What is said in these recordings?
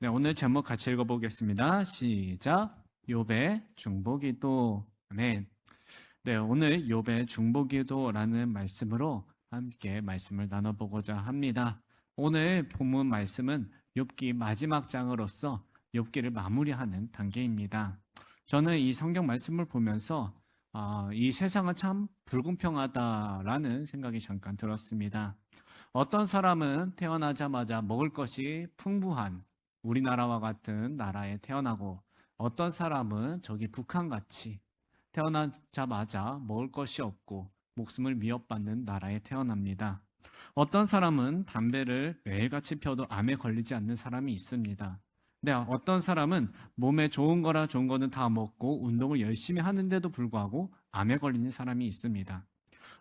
네, 오늘 제목 같이 읽어보겠습니다. 시작. 욥의 중보기도. 아멘. 네, 오늘 욥의 중보기도라는 말씀으로 함께 말씀을 나눠보고자 합니다. 오늘 본문 말씀은 욥기 마지막 장으로서 욥기를 마무리하는 단계입니다. 저는 이 성경 말씀을 보면서 이 세상은 참 불공평하다라는 생각이 잠깐 들었습니다. 어떤 사람은 태어나자마자 먹을 것이 풍부한 우리나라와 같은 나라에 태어나고, 어떤 사람은 저기 북한같이 태어나자마자 먹을 것이 없고 목숨을 위협받는 나라에 태어납니다. 어떤 사람은 담배를 매일같이 펴도 암에 걸리지 않는 사람이 있습니다. 네, 어떤 사람은 몸에 좋은 거라 좋은 거는 다 먹고 운동을 열심히 하는데도 불구하고 암에 걸리는 사람이 있습니다.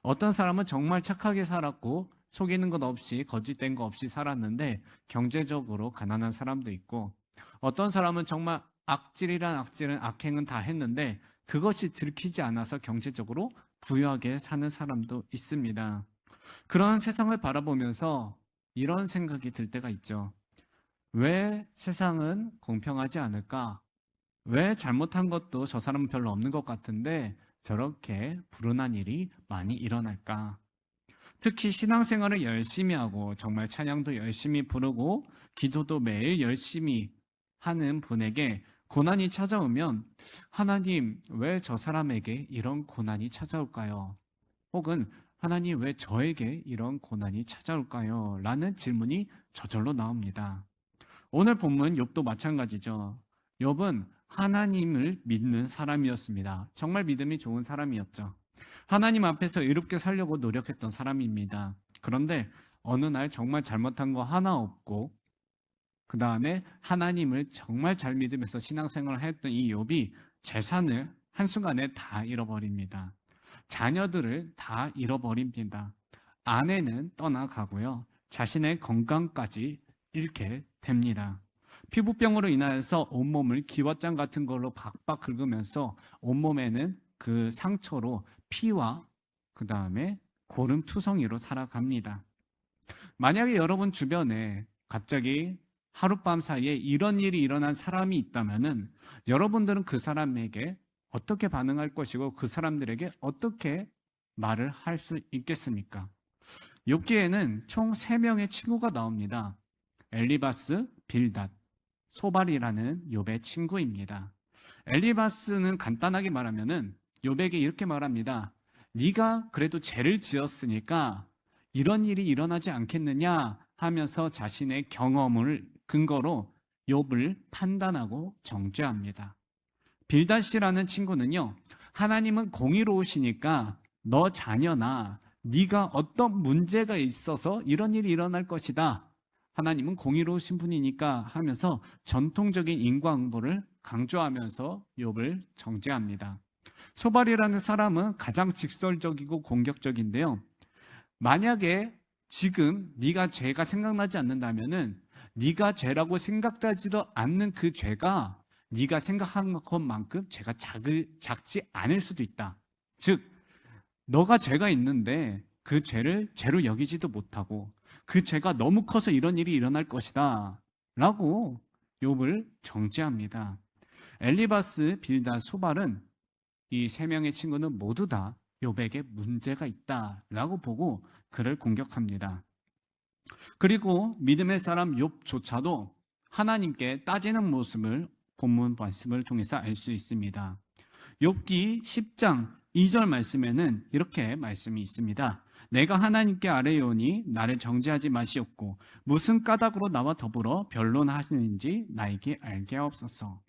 어떤 사람은 정말 착하게 살았고 속이는 것 없이 거짓된 거 없이 살았는데 경제적으로 가난한 사람도 있고, 어떤 사람은 정말 악질이란 악행은 다 했는데 그것이 들키지 않아서 경제적으로 부유하게 사는 사람도 있습니다. 그러한 세상을 바라보면서 이런 생각이 들 때가 있죠. 왜 세상은 공평하지 않을까? 왜 잘못한 것도 저 사람은 별로 없는 것 같은데 저렇게 불운한 일이 많이 일어날까? 특히 신앙생활을 열심히 하고 정말 찬양도 열심히 부르고 기도도 매일 열심히 하는 분에게 고난이 찾아오면, 하나님, 왜 저 사람에게 이런 고난이 찾아올까요? 혹은 하나님, 왜 저에게 이런 고난이 찾아올까요? 라는 질문이 저절로 나옵니다. 오늘 본문 욥도 마찬가지죠. 욥은 하나님을 믿는 사람이었습니다. 정말 믿음이 좋은 사람이었죠. 하나님 앞에서 이롭게 살려고 노력했던 사람입니다. 그런데 어느 날 정말 잘못한 거 하나 없고, 그 다음에 하나님을 정말 잘 믿으면서 신앙생활을 했던 이 욥이 재산을 한순간에 다 잃어버립니다. 자녀들을 다 잃어버립니다. 아내는 떠나가고요. 자신의 건강까지 잃게 됩니다. 피부병으로 인하여서 온몸을 기왓장 같은 걸로 박박 긁으면서 온몸에는 그 상처로 피와 그 다음에 고름투성이로 살아갑니다. 만약에 여러분 주변에 갑자기 하룻밤 사이에 이런 일이 일어난 사람이 있다면은 여러분들은 그 사람에게 어떻게 반응할 것이고 그 사람들에게 어떻게 말을 할 수 있겠습니까? 욥기에는 총 3명의 친구가 나옵니다. 엘리바스, 빌닷, 소발이라는 욥의 친구입니다. 엘리바스는 간단하게 말하면은 욥에게 이렇게 말합니다. 네가 그래도 죄를 지었으니까 이런 일이 일어나지 않겠느냐 하면서 자신의 경험을 근거로 욥을 판단하고 정죄합니다. 빌닷이라는 친구는요, 하나님은 공의로우시니까 너 자녀나 네가 어떤 문제가 있어서 이런 일이 일어날 것이다, 하나님은 공의로우신 분이니까 하면서 전통적인 인과응보를 강조하면서 욥을 정죄합니다. 소발이라는 사람은 가장 직설적이고 공격적인데요. 만약에 지금 네가 죄가 생각나지 않는다면은 네가 죄라고 생각하지도 않는 그 죄가 네가 생각한 것만큼 죄가 작지 않을 수도 있다. 즉, 너가 죄가 있는데 그 죄를 죄로 여기지도 못하고 그 죄가 너무 커서 이런 일이 일어날 것이다 라고 욥을 정죄합니다. 엘리바스, 빌닷, 소발은 이 3명의 친구는 모두 다 욥에게 문제가 있다라고 보고 그를 공격합니다. 그리고 믿음의 사람 욥조차도 하나님께 따지는 모습을 본문 말씀을 통해서 알 수 있습니다. 욥기 10장 2절 말씀에는 이렇게 말씀이 있습니다. 내가 하나님께 아뢰오니 나를 정죄하지 마시옵고 무슨 까닭으로 나와 더불어 변론하시는지 나에게 알게 하옵소서.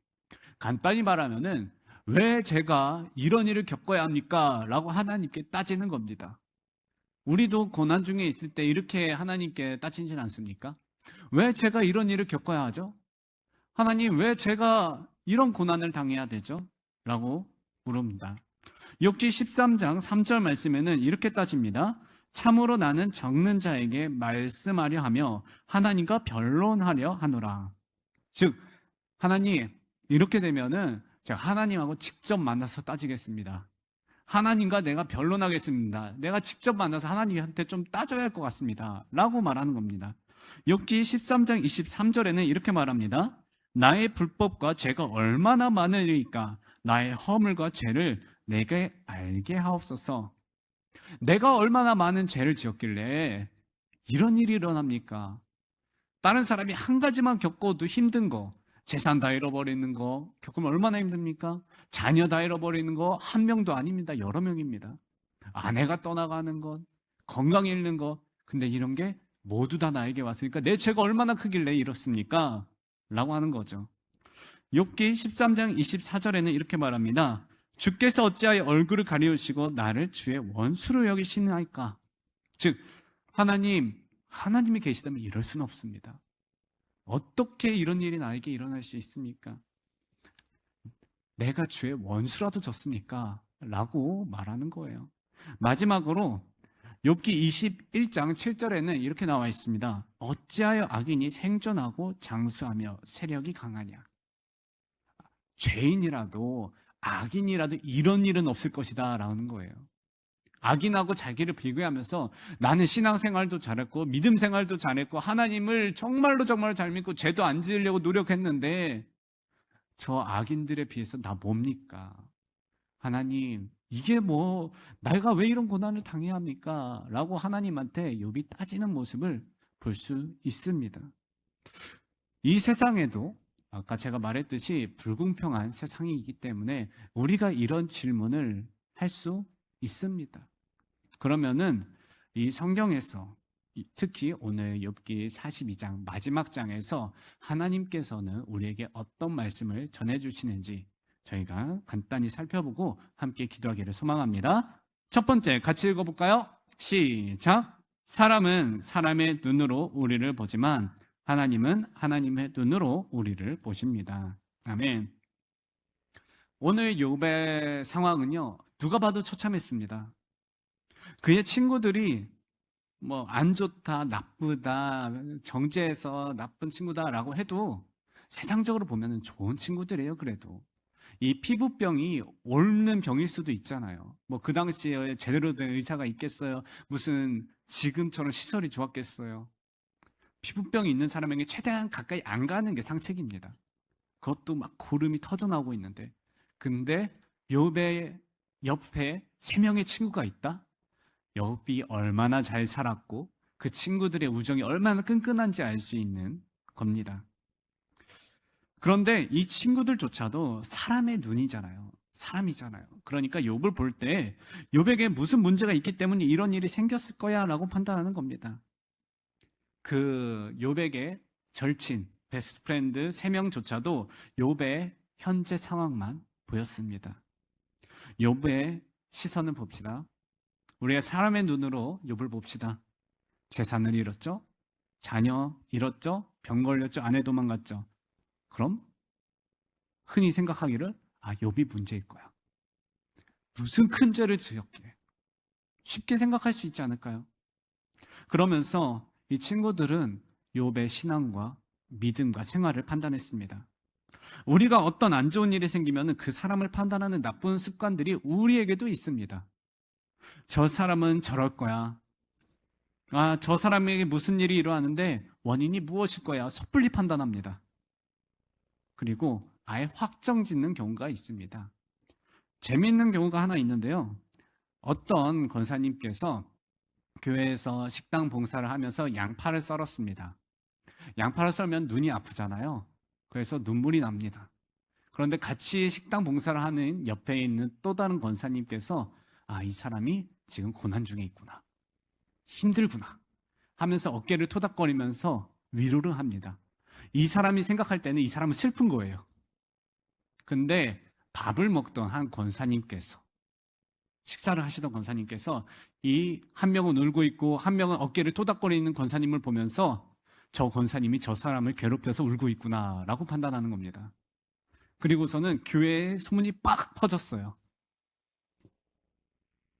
간단히 말하면은 왜 제가 이런 일을 겪어야 합니까? 라고 하나님께 따지는 겁니다. 우리도 고난 중에 있을 때 이렇게 하나님께 따지진 않습니까? 왜 제가 이런 일을 겪어야 하죠? 하나님, 왜 제가 이런 고난을 당해야 되죠? 라고 물습니다. 욥기 13장 3절 말씀에는 이렇게 따집니다. 참으로 나는 적는 자에게 말씀하려 하며 하나님과 변론하려 하노라. 즉, 하나님, 이렇게 되면은 제가 하나님하고 직접 만나서 따지겠습니다. 하나님과 내가 변론하겠습니다. 내가 직접 만나서 하나님한테 좀 따져야 할 것 같습니다. 라고 말하는 겁니다. 욥기 13장 23절에는 이렇게 말합니다. 나의 불법과 죄가 얼마나 많으리까 나의 허물과 죄를 내게 알게 하옵소서. 내가 얼마나 많은 죄를 지었길래 이런 일이 일어납니까? 다른 사람이 한 가지만 겪어도 힘든 거, 재산 다 잃어버리는 거 겪으면 얼마나 힘듭니까? 자녀 다 잃어버리는 거 한 명도 아닙니다. 여러 명입니다. 아내가 떠나가는 것, 건강 잃는 것. 근데 이런 게 모두 다 나에게 왔으니까 내 죄가 얼마나 크길래 이렇습니까? 라고 하는 거죠. 욥기 13장 24절에는 이렇게 말합니다. 주께서 어찌하여 얼굴을 가리우시고 나를 주의 원수로 여기시나이까? 즉 하나님이 계시다면 이럴 수는 없습니다. 어떻게 이런 일이 나에게 일어날 수 있습니까? 내가 주의 원수라도 졌습니까? 라고 말하는 거예요. 마지막으로 욥기 21장 7절에는 이렇게 나와 있습니다. 어찌하여 악인이 생존하고 장수하며 세력이 강하냐? 죄인이라도 악인이라도 이런 일은 없을 것이다 라는 거예요. 악인하고 자기를 비교하면서 나는 신앙생활도 잘했고 믿음 생활도 잘했고 하나님을 정말로 잘 믿고 죄도 안 지으려고 노력했는데 저 악인들에 비해서 나 뭡니까? 하나님, 이게 뭐 내가 왜 이런 고난을 당해야 합니까? 라고 하나님한테 욥이 따지는 모습을 볼 수 있습니다. 이 세상에도 아까 제가 말했듯이 불공평한 세상이기 때문에 우리가 이런 질문을 할 수 있습니다. 그러면은 이 성경에서 특히 오늘 욥기 42장 마지막 장에서 하나님께서는 우리에게 어떤 말씀을 전해주시는지 저희가 간단히 살펴보고 함께 기도하기를 소망합니다. 첫 번째 같이 읽어볼까요? 시작! 사람은 사람의 눈으로 우리를 보지만 하나님은 하나님의 눈으로 우리를 보십니다. 아멘. 오늘 욥의 상황은요, 누가 봐도 처참했습니다. 그의 친구들이 뭐 안 좋다, 나쁘다, 정죄해서 나쁜 친구다라고 해도 세상적으로 보면 좋은 친구들이에요. 그래도 이 피부병이 옳는 병일 수도 있잖아요. 뭐 그 당시에 제대로 된 의사가 있겠어요? 무슨 지금처럼 시설이 좋았겠어요? 피부병이 있는 사람에게 최대한 가까이 안 가는 게 상책입니다. 그것도 막 고름이 터져나오고 있는데, 근데 욥의 옆에 3명의 친구가 있다? 욥이 얼마나 잘 살았고 그 친구들의 우정이 얼마나 끈끈한지 알 수 있는 겁니다. 그런데 이 친구들조차도 사람의 눈이잖아요. 사람이잖아요. 그러니까 욥을 볼 때 욥에게 무슨 문제가 있기 때문에 이런 일이 생겼을 거야 라고 판단하는 겁니다. 그 욥에게 절친, 베스트 프렌드 3명조차도 욥의 현재 상황만 보였습니다. 욥의 시선을 봅시다. 우리가 사람의 눈으로 욥을 봅시다. 재산을 잃었죠? 자녀 잃었죠? 병 걸렸죠? 아내 도망갔죠? 그럼 흔히 생각하기를 욥이 문제일 거야. 무슨 큰 죄를 지었기에 쉽게 생각할 수 있지 않을까요? 그러면서 이 친구들은 욥의 신앙과 믿음과 생활을 판단했습니다. 우리가 어떤 안 좋은 일이 생기면 그 사람을 판단하는 나쁜 습관들이 우리에게도 있습니다. 저 사람은 저럴 거야. 저 사람에게 무슨 일이 일어나는데 원인이 무엇일 거야. 섣불리 판단합니다. 그리고 아예 확정 짓는 경우가 있습니다. 재미있는 경우가 하나 있는데요. 어떤 권사님께서 교회에서 식당 봉사를 하면서 양파를 썰었습니다. 양파를 썰면 눈이 아프잖아요. 그래서 눈물이 납니다. 그런데 같이 식당 봉사를 하는 옆에 있는 또 다른 권사님께서 이 사람이 지금 고난 중에 있구나. 힘들구나. 하면서 어깨를 토닥거리면서 위로를 합니다. 이 사람이 생각할 때는 이 사람은 슬픈 거예요. 근데 밥을 먹던 한 권사님께서, 식사를 하시던 권사님께서 이 한 명은 울고 있고 한 명은 어깨를 토닥거리는 권사님을 보면서 저 권사님이 저 사람을 괴롭혀서 울고 있구나 라고 판단하는 겁니다. 그리고서는 교회에 소문이 빡 퍼졌어요.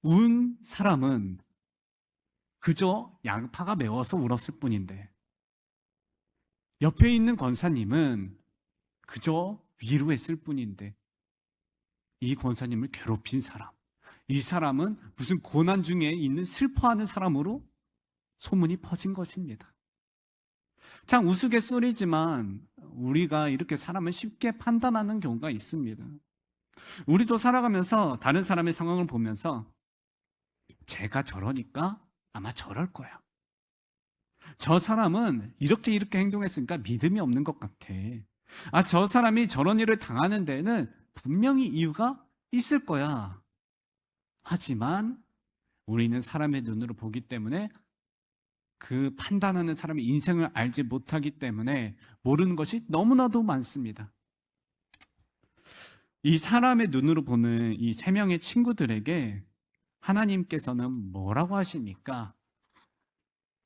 운 사람은 그저 양파가 매워서 울었을 뿐인데 옆에 있는 권사님은 그저 위로했을 뿐인데 이 권사님을 괴롭힌 사람, 이 사람은 무슨 고난 중에 있는 슬퍼하는 사람으로 소문이 퍼진 것입니다. 참 우스갯소리지만 우리가 이렇게 사람을 쉽게 판단하는 경우가 있습니다. 우리도 살아가면서 다른 사람의 상황을 보면서 제가 저러니까 아마 저럴 거야. 저 사람은 이렇게 행동했으니까 믿음이 없는 것 같아. 아, 저 사람이 저런 일을 당하는 데는 분명히 이유가 있을 거야. 하지만 우리는 사람의 눈으로 보기 때문에 그 판단하는 사람의 인생을 알지 못하기 때문에 모르는 것이 너무나도 많습니다. 이 사람의 눈으로 보는 이 세 명의 친구들에게 하나님께서는 뭐라고 하십니까?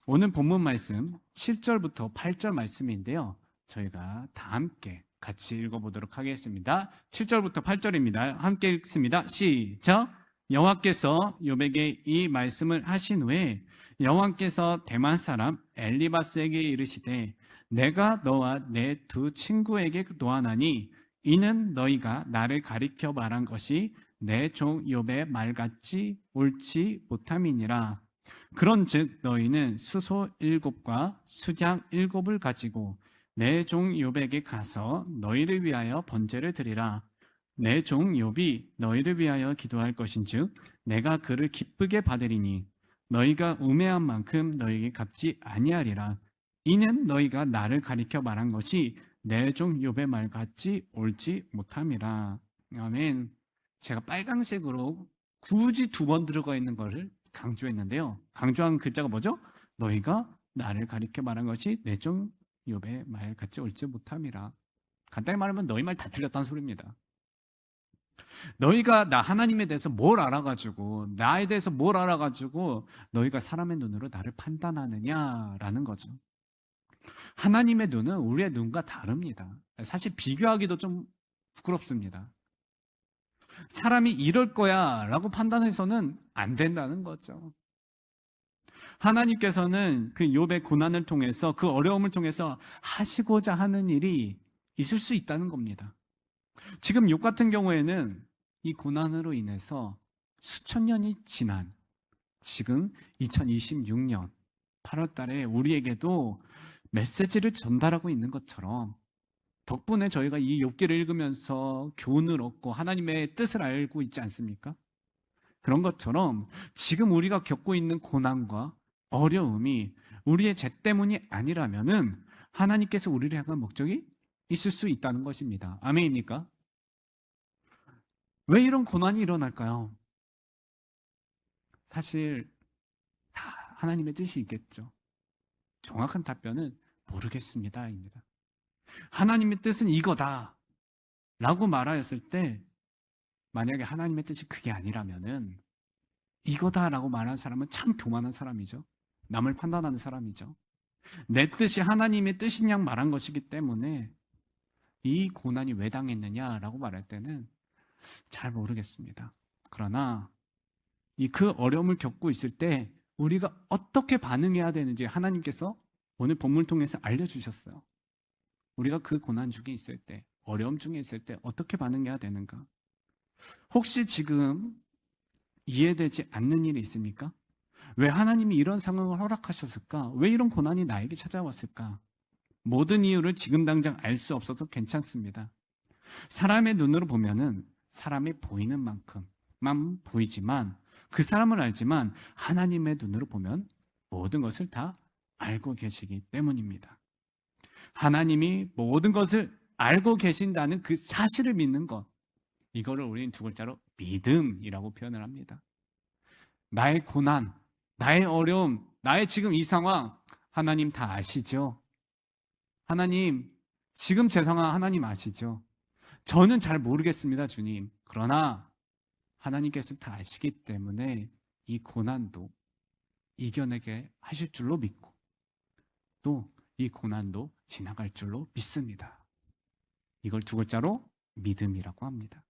오늘 본문 말씀 7절부터 8절 말씀인데요. 저희가 다 함께 같이 읽어보도록 하겠습니다. 7절부터 8절입니다. 함께 읽습니다. 시작! 여호와께서 욥에게 이 말씀을 하신 후에 여호와께서 대만 사람 엘리바스에게 이르시되 내가 너와 내 두 친구에게 노하나니 이는 너희가 나를 가리켜 말한 것이 내 종 욥의 말 같지 옳지 못함이니라. 그런즉 너희는 수소 7과 수장 7을 가지고 내 종 욥에게 가서 너희를 위하여 번제를 드리라. 내 종 욥이 너희를 위하여 기도할 것인즉 내가 그를 기쁘게 받으리니 너희가 우매한 만큼 너희에게 갚지 아니하리라. 이는 너희가 나를 가리켜 말한 것이 내 종 욥의 말 같지 옳지 못함이라. 아멘. 제가 빨강색으로 굳이 2번 들어가 있는 것을 강조했는데요. 강조한 글자가 뭐죠? 너희가 나를 가리켜 말한 것이 내 종 욥의 말 같지 옳지 못함이라. 간단히 말하면 너희 말 다 틀렸다는 소리입니다. 너희가 나 하나님에 대해서 뭘 알아가지고 나에 대해서 뭘 알아가지고 너희가 사람의 눈으로 나를 판단하느냐라는 거죠. 하나님의 눈은 우리의 눈과 다릅니다. 사실 비교하기도 좀 부끄럽습니다. 사람이 이럴 거야 라고 판단해서는 안 된다는 거죠. 하나님께서는 그 욥의 고난을 통해서 그 어려움을 통해서 하시고자 하는 일이 있을 수 있다는 겁니다. 지금 욥 같은 경우에는 이 고난으로 인해서 수천 년이 지난 지금 2026년 8월 달에 우리에게도 메시지를 전달하고 있는 것처럼 덕분에 저희가 이 욥기를 읽으면서 교훈을 얻고 하나님의 뜻을 알고 있지 않습니까? 그런 것처럼 지금 우리가 겪고 있는 고난과 어려움이 우리의 죄 때문이 아니라면은 하나님께서 우리를 향한 목적이 있을 수 있다는 것입니다. 아멘입니까? 왜 이런 고난이 일어날까요? 사실 다 하나님의 뜻이 있겠죠. 정확한 답변은 모르겠습니다입니다. 하나님의 뜻은 이거다 라고 말하였을 때 만약에 하나님의 뜻이 그게 아니라면은 이거다라고 말하는 사람은 참 교만한 사람이죠. 남을 판단하는 사람이죠. 내 뜻이 하나님의 뜻인 양 말한 것이기 때문에 이 고난이 왜 당했느냐라고 말할 때는 잘 모르겠습니다. 그러나 그 어려움을 겪고 있을 때 우리가 어떻게 반응해야 되는지 하나님께서 오늘 본문을 통해서 알려주셨어요. 우리가 그 고난 중에 있을 때, 어려움 중에 있을 때 어떻게 반응해야 되는가? 혹시 지금 이해되지 않는 일이 있습니까? 왜 하나님이 이런 상황을 허락하셨을까? 왜 이런 고난이 나에게 찾아왔을까? 모든 이유를 지금 당장 알 수 없어서 괜찮습니다. 사람의 눈으로 보면은 사람이 보이는 만큼만 보이지만 그 사람을 알지만 하나님의 눈으로 보면 모든 것을 다 알고 계시기 때문입니다. 하나님이 모든 것을 알고 계신다는 그 사실을 믿는 것, 이거를 우리는 2글자로 믿음이라고 표현을 합니다. 나의 고난, 나의 어려움, 나의 지금 이 상황 하나님 다 아시죠? 하나님, 지금 제 상황 하나님 아시죠? 저는 잘 모르겠습니다, 주님. 그러나 하나님께서 다 아시기 때문에 이 고난도 이겨내게 하실 줄로 믿고 또 이 고난도 지나갈 줄로 믿습니다. 이걸 2글자로 믿음이라고 합니다.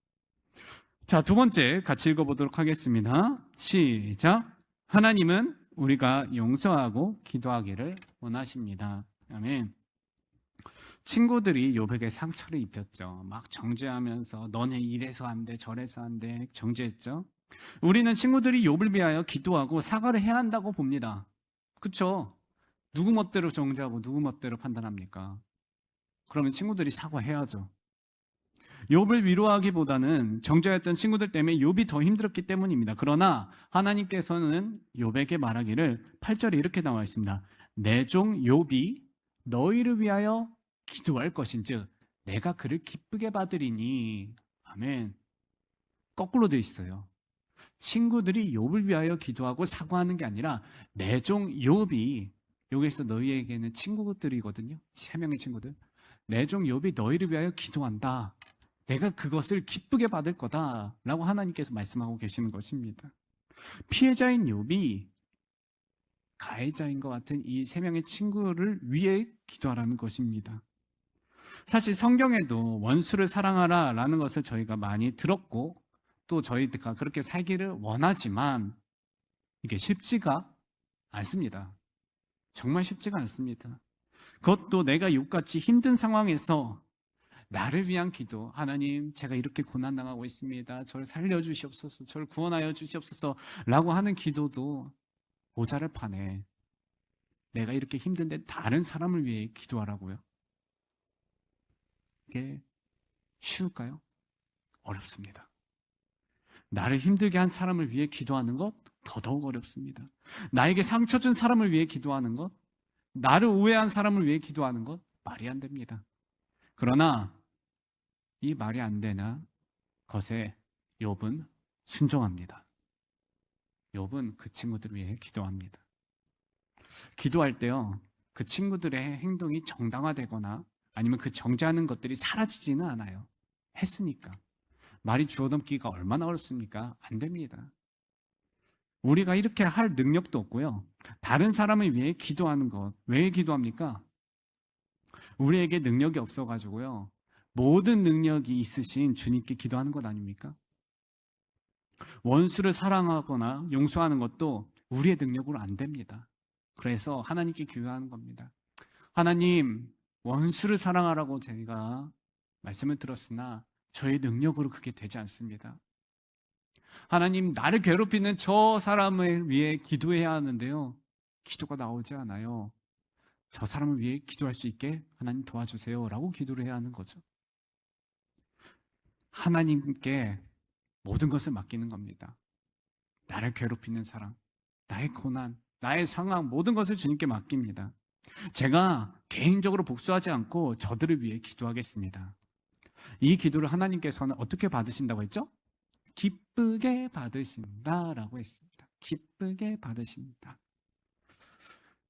자, 2번째 같이 읽어보도록 하겠습니다. 시작. 하나님은 우리가 용서하고 기도하기를 원하십니다. 아멘. 친구들이 욥에게 상처를 입혔죠. 막 정죄하면서 너네 이래서 안 돼, 저래서 안 돼, 정죄했죠. 우리는 친구들이 욥을 위하여 기도하고 사과를 해야 한다고 봅니다. 그렇죠? 누구 멋대로 정죄하고 누구 멋대로 판단합니까? 그러면 친구들이 사과해야죠. 욥을 위로하기보다는 정죄했던 친구들 때문에 욥이 더 힘들었기 때문입니다. 그러나 하나님께서는 욥에게 말하기를 8절에 이렇게 나와 있습니다. 내 종 욥이 너희를 위하여 기도할 것인즉 내가 그를 기쁘게 받으리니. 아멘. 거꾸로 되어 있어요. 친구들이 욥을 위하여 기도하고 사과하는 게 아니라 내 종 욥이, 여기서 너희에게는 친구들이거든요. 3명의 친구들. 내 종 욥이 너희를 위하여 기도한다. 내가 그것을 기쁘게 받을 거다라고 하나님께서 말씀하고 계시는 것입니다. 피해자인 욥이 가해자인 것 같은 이 3명의 친구를 위해 기도하라는 것입니다. 사실 성경에도 원수를 사랑하라라는 것을 저희가 많이 들었고 또 저희가 그렇게 살기를 원하지만 이게 쉽지가 않습니다. 정말 쉽지가 않습니다. 그것도 내가 욥같이 힘든 상황에서 나를 위한 기도, 하나님 제가 이렇게 고난당하고 있습니다. 저를 살려주시옵소서, 저를 구원하여 주시옵소서 라고 하는 기도도 모자를 파네. 내가 이렇게 힘든데 다른 사람을 위해 기도하라고요? 이게 쉬울까요? 어렵습니다. 나를 힘들게 한 사람을 위해 기도하는 것 더더욱 어렵습니다. 나에게 상처 준 사람을 위해 기도하는 것, 나를 오해한 사람을 위해 기도하는 것 말이 안 됩니다. 그러나 이 말이 안 되나 것에 욥은 순종합니다. 욥은 그 친구들을 위해 기도합니다. 기도할 때요, 그 친구들의 행동이 정당화되거나 아니면 그 정죄하는 것들이 사라지지는 않아요. 했으니까. 말이 주워담기가 얼마나 어렵습니까? 안 됩니다. 우리가 이렇게 할 능력도 없고요. 다른 사람을 위해 기도하는 것, 왜 기도합니까? 우리에게 능력이 없어가지고요. 모든 능력이 있으신 주님께 기도하는 것 아닙니까? 원수를 사랑하거나 용서하는 것도 우리의 능력으로 안 됩니다. 그래서 하나님께 기도하는 겁니다. 하나님, 원수를 사랑하라고 제가 말씀을 들었으나 저의 능력으로 그게 되지 않습니다. 하나님, 나를 괴롭히는 저 사람을 위해 기도해야 하는데요. 기도가 나오지 않아요. 저 사람을 위해 기도할 수 있게 하나님 도와주세요 라고 기도를 해야 하는 거죠. 하나님께 모든 것을 맡기는 겁니다. 나를 괴롭히는 사람, 나의 고난, 나의 상황, 모든 것을 주님께 맡깁니다. 제가 개인적으로 복수하지 않고 저들을 위해 기도하겠습니다. 이 기도를 하나님께서는 어떻게 받으신다고 했죠? 기쁘게 받으신다라고 했습니다. 기쁘게 받으신다.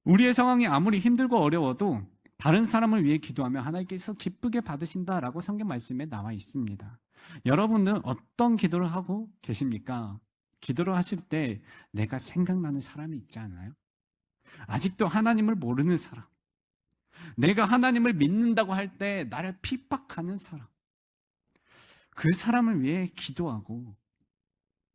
우리의 상황이 아무리 힘들고 어려워도 다른 사람을 위해 기도하면 하나님께서 기쁘게 받으신다라고 성경 말씀에 나와 있습니다. 여러분은 어떤 기도를 하고 계십니까? 기도를 하실 때 내가 생각나는 사람이 있지 않아요? 아직도 하나님을 모르는 사람, 내가 하나님을 믿는다고 할 때 나를 핍박하는 사람, 그 사람을 위해 기도하고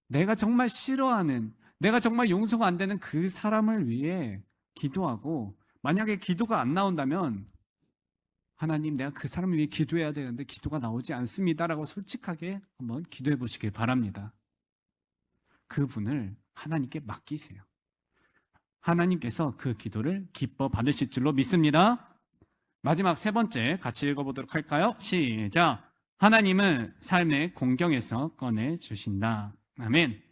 내가 정말 싫어하는, 내가 정말 용서가 안 되는 그 사람을 위해 기도하고, 만약에 기도가 안 나온다면 하나님, 내가 그 사람을 위해 기도해야 되는데 기도가 나오지 않습니다라고 솔직하게 한번 기도해 보시길 바랍니다. 그분을 하나님께 맡기세요. 하나님께서 그 기도를 기뻐 받으실 줄로 믿습니다. 마지막 3번째 같이 읽어보도록 할까요? 시작! 하나님은 삶의 공경에서 꺼내주신다. 아멘.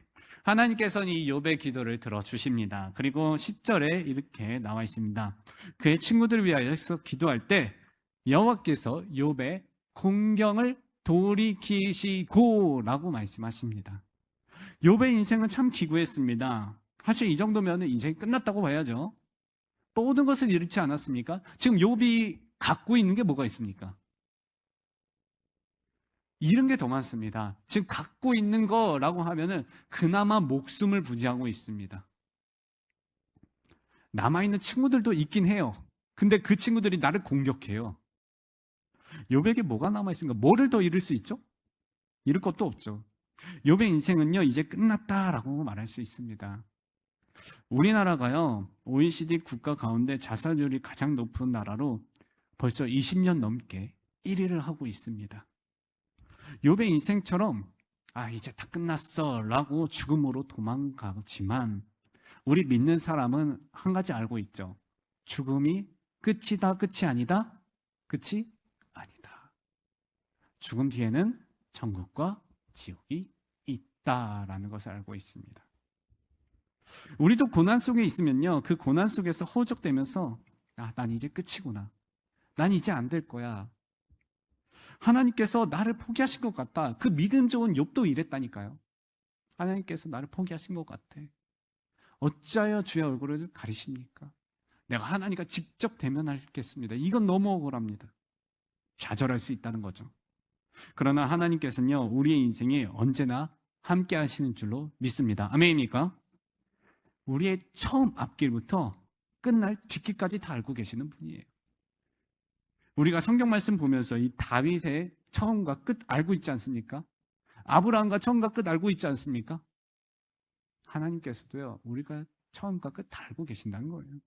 하나님께서는 이 욥의 기도를 들어주십니다. 그리고 10절에 이렇게 나와 있습니다. 그의 친구들을 위하여서 기도할 때 여호와께서 욥의 공경을 돌이키시고 라고 말씀하십니다. 욥의 인생은 참 기구했습니다. 사실 이 정도면 인생이 끝났다고 봐야죠. 모든 것을 잃지 않았습니까? 지금 욥이 갖고 있는 게 뭐가 있습니까? 잃은 게 더 많습니다. 지금 갖고 있는 거라고 하면은 그나마 목숨을 부지하고 있습니다. 남아있는 친구들도 있긴 해요. 근데 그 친구들이 나를 공격해요. 욥에게 뭐가 남아있습니까? 뭐를 더 잃을 수 있죠? 잃을 것도 없죠. 욥의 인생은요, 이제 끝났다라고 말할 수 있습니다. 우리나라가요, OECD 국가 가운데 자살률이 가장 높은 나라로 벌써 20년 넘게 1위를 하고 있습니다. 욥의 인생처럼 이제 다 끝났어 라고 죽음으로 도망가지만 우리 믿는 사람은 한 가지 알고 있죠. 죽음이 끝이다, 끝이 아니다? 끝이 아니다. 죽음 뒤에는 천국과 지옥이 있다라는 것을 알고 있습니다. 우리도 고난 속에 있으면요, 그 고난 속에서 허우적대면서 난 이제 끝이구나, 난 이제 안 될 거야, 하나님께서 나를 포기하신 것 같다. 그 믿음 좋은 욥도 이랬다니까요. 하나님께서 나를 포기하신 것 같아. 어찌하여 주의 얼굴을 가리십니까? 내가 하나님과 직접 대면하겠습니다. 이건 너무 억울합니다. 좌절할 수 있다는 거죠. 그러나 하나님께서는요, 우리의 인생에 언제나 함께 하시는 줄로 믿습니다. 아멘입니까? 우리의 처음 앞길부터 끝날 뒷길까지 다 알고 계시는 분이에요. 우리가 성경 말씀 보면서 이 다윗의 처음과 끝 알고 있지 않습니까? 아브라함과 처음과 끝 알고 있지 않습니까? 하나님께서도요, 우리가 처음과 끝 다 알고 계신다는 거예요.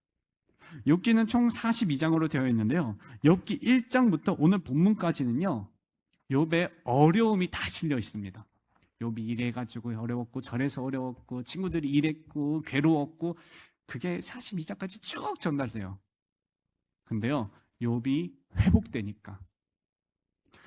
욥기는 총 42장으로 되어 있는데요, 욥기 1장부터 오늘 본문까지는요, 욥의 어려움이 다 실려 있습니다. 욥이 이래가지고 어려웠고, 저래서 어려웠고, 친구들이 이랬고, 괴로웠고, 그게 42장까지 쭉 전달돼요. 근데요, 욥이 회복되니까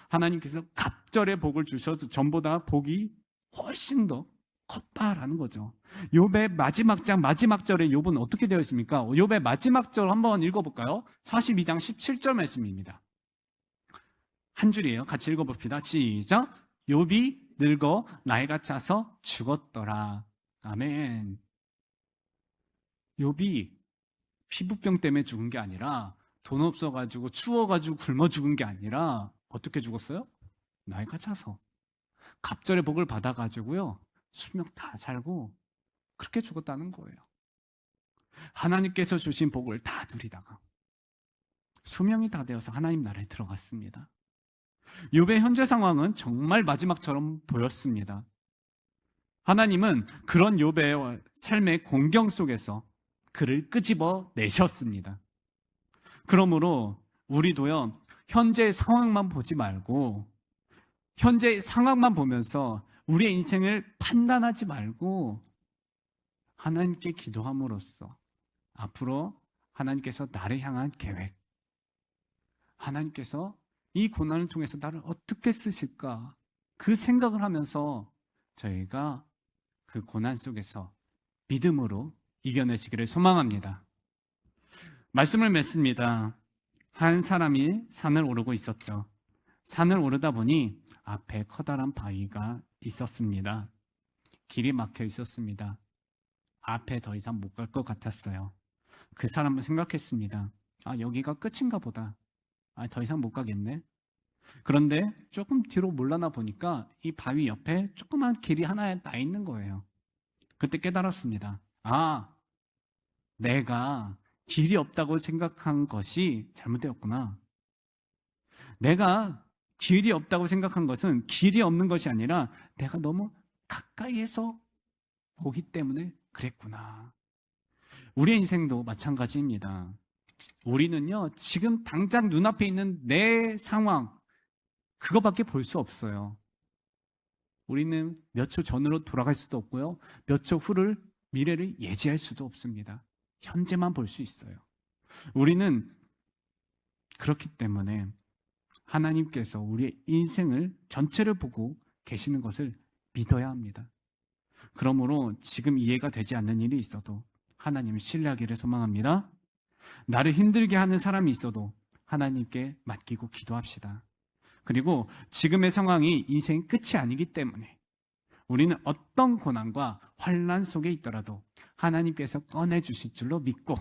하나님께서 갑절의 복을 주셔서 전보다 복이 훨씬 더 컸다라는 거죠. 욥의 마지막 장 마지막 절에 욥은 어떻게 되어 있습니까? 욥의 마지막 절 한번 읽어볼까요? 42장 17절 말씀입니다. 한 줄이에요. 같이 읽어봅시다. 시작. 욥이 늙어 나이가 차서 죽었더라. 아멘. 욥이 피부병 때문에 죽은 게 아니라, 돈 없어가지고 추워가지고 굶어 죽은 게 아니라 어떻게 죽었어요? 나이가 차서 갑절의 복을 받아가지고요, 수명 다 살고 그렇게 죽었다는 거예요. 하나님께서 주신 복을 다 누리다가 수명이 다 되어서 하나님 나라에 들어갔습니다. 욥의 현재 상황은 정말 마지막처럼 보였습니다. 하나님은 그런 욥의 삶의 공경 속에서 그를 끄집어 내셨습니다. 그러므로 우리도요, 현재 상황만 보지 말고, 현재 상황만 보면서 우리의 인생을 판단하지 말고 하나님께 기도함으로써 앞으로 하나님께서 나를 향한 계획, 하나님께서 이 고난을 통해서 나를 어떻게 쓰실까, 그 생각을 하면서 저희가 그 고난 속에서 믿음으로 이겨내시기를 소망합니다. 말씀을 맺습니다. 한 사람이 산을 오르고 있었죠. 산을 오르다 보니 앞에 커다란 바위가 있었습니다. 길이 막혀 있었습니다. 앞에 더 이상 못 갈 것 같았어요. 그 사람은 생각했습니다. 여기가 끝인가 보다. 더 이상 못 가겠네. 그런데 조금 뒤로 물러나 보니까 이 바위 옆에 조그만 길이 하나 나 있는 거예요. 그때 깨달았습니다. 내가 길이 없다고 생각한 것이 잘못되었구나. 내가 길이 없다고 생각한 것은 길이 없는 것이 아니라 내가 너무 가까이에서 보기 때문에 그랬구나. 우리의 인생도 마찬가지입니다. 우리는요, 지금 당장 눈앞에 있는 내 상황, 그거밖에 볼 수 없어요. 우리는 몇 초 전으로 돌아갈 수도 없고요, 몇 초 후를, 미래를 예지할 수도 없습니다. 현재만 볼 수 있어요. 우리는 그렇기 때문에 하나님께서 우리의 인생을 전체를 보고 계시는 것을 믿어야 합니다. 그러므로 지금 이해가 되지 않는 일이 있어도 하나님을 신뢰하기를 소망합니다. 나를 힘들게 하는 사람이 있어도 하나님께 맡기고 기도합시다. 그리고 지금의 상황이 인생의 끝이 아니기 때문에 우리는 어떤 고난과 환난 속에 있더라도 하나님께서 꺼내주실 줄로 믿고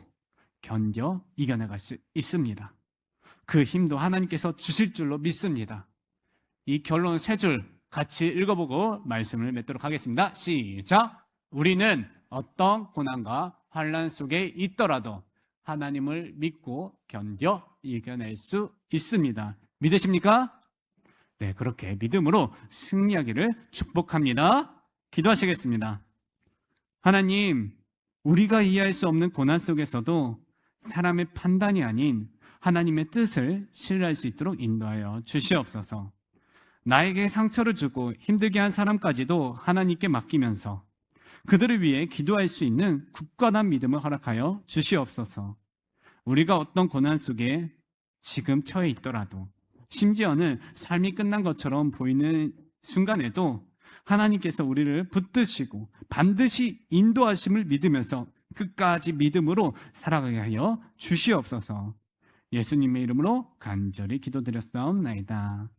견뎌 이겨나갈 수 있습니다. 그 힘도 하나님께서 주실 줄로 믿습니다. 이 결론 3줄 같이 읽어보고 말씀을 맺도록 하겠습니다. 시작! 우리는 어떤 고난과 환난 속에 있더라도 하나님을 믿고 견뎌 이겨낼 수 있습니다. 믿으십니까? 네, 그렇게 믿음으로 승리하기를 축복합니다. 기도하시겠습니다. 하나님, 우리가 이해할 수 없는 고난 속에서도 사람의 판단이 아닌 하나님의 뜻을 신뢰할 수 있도록 인도하여 주시옵소서. 나에게 상처를 주고 힘들게 한 사람까지도 하나님께 맡기면서 그들을 위해 기도할 수 있는 굳건한 믿음을 허락하여 주시옵소서. 우리가 어떤 고난 속에 지금 처해 있더라도, 심지어는 삶이 끝난 것처럼 보이는 순간에도 하나님께서 우리를 붙드시고 반드시 인도하심을 믿으면서 끝까지 믿음으로 살아가게 하여 주시옵소서. 예수님의 이름으로 간절히 기도드렸사옵나이다.